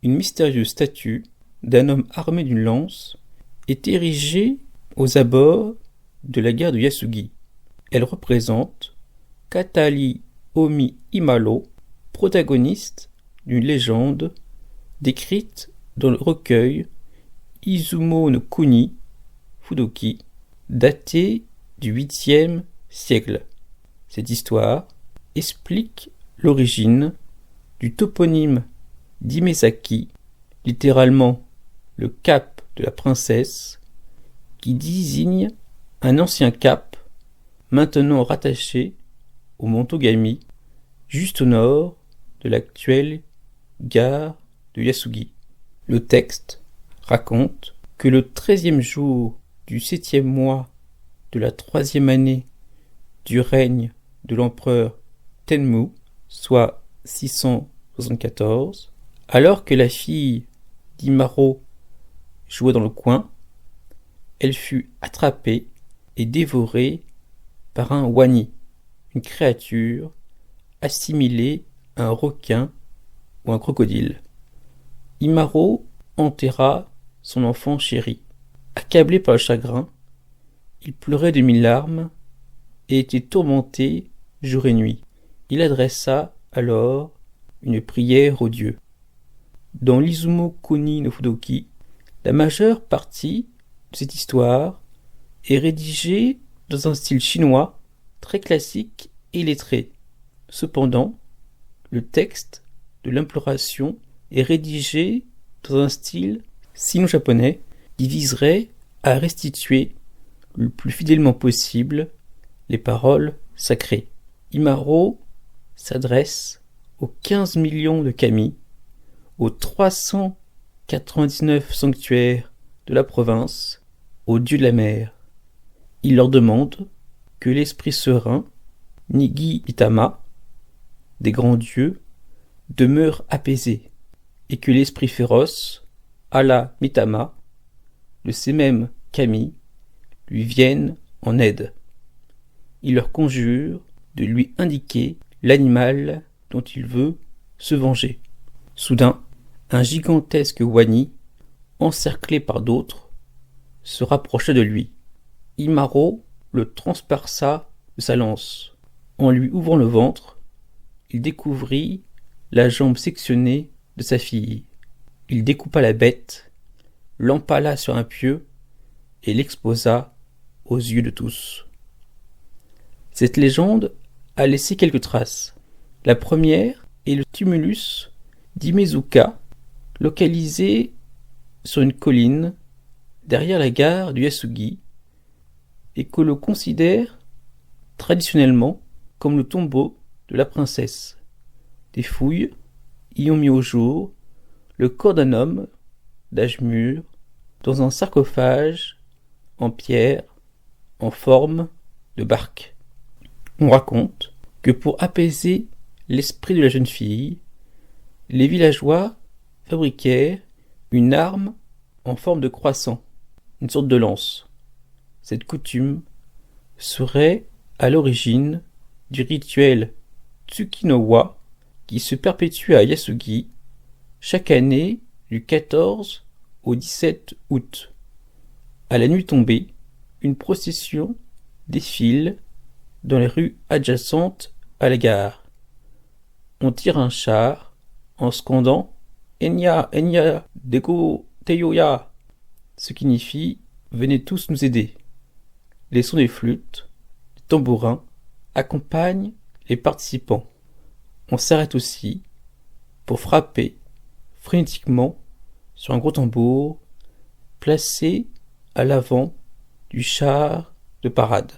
une mystérieuse statue d'un homme armé d'une lance est érigée aux abords de la gare de Yasugi. Elle représente Katali Omi Imalo, protagoniste d'une légende décrite dans le recueil Izumo no Kuni Fudoki, daté du 8e siècle. Cette histoire explique l'origine du toponyme d'Imezaki, littéralement le cap de la princesse, qui désigne un ancien cap maintenant rattaché au mont Togami, juste au nord de l'actuelle gare de Yasugi. Le texte raconte que le 13e jour du 7e mois de la 3e année du règne de l'empereur Tenmu, soit 674, alors que la fille d'Imaro jouait dans le coin, elle fut attrapée et dévorée par un wani, une créature assimilée à un requin ou un crocodile. Imaro enterra son enfant chéri. Accablé par le chagrin, il pleurait de mille larmes et était tourmenté jour et nuit. Il adressa alors une prière aux dieux. Dans l'Izumo Kuni no Fudoki, la majeure partie de cette histoire est rédigée dans un style chinois très classique et lettré. Cependant, le texte de l'imploration est rédigé dans un style sino-japonais qui viserait à restituer le plus fidèlement possible les paroles sacrées. Imaro s'adresse aux 15 millions de kami, aux 399 sanctuaires de la province, aux dieux de la mer. Il leur demande que l'esprit serein, Nigi Itama, des grands dieux, demeure apaisé, et que l'esprit féroce, Ala Mitama, de ces mêmes kami, lui vienne en aide. Il leur conjure de lui indiquer l'animal dont il veut se venger. Soudain, un gigantesque wani, encerclé par d'autres, se rapprocha de lui. Imaro le transperça de sa lance. En lui ouvrant le ventre, il découvrit la jambe sectionnée de sa fille. Il découpa la bête, l'empala sur un pieu et l'exposa aux yeux de tous. Cette légende a laissé quelques traces. La première est le tumulus d'Imezuka, localisé sur une colline derrière la gare du Yasugi, et que l'on considère traditionnellement comme le tombeau de la princesse. Des fouilles y ont mis au jour le corps d'un homme d'âge mûr dans un sarcophage en pierre en forme de barque. On raconte que pour apaiser l'esprit de la jeune fille, les villageois fabriquèrent une arme en forme de croissant, une sorte de lance. Cette coutume serait à l'origine du rituel Tsukino-wa qui se perpétue à Yasugi chaque année du 14 au 17 août. À la nuit tombée, une procession défile dans les rues adjacentes à la gare. On tire un char en scandant Enya, Enya, Deko, Teyoya, ce qui signifie venez tous nous aider. Les sons des flûtes, des tambourins accompagnent les participants. On s'arrête aussi pour frapper frénétiquement sur un gros tambour placé à l'avant du char de parade.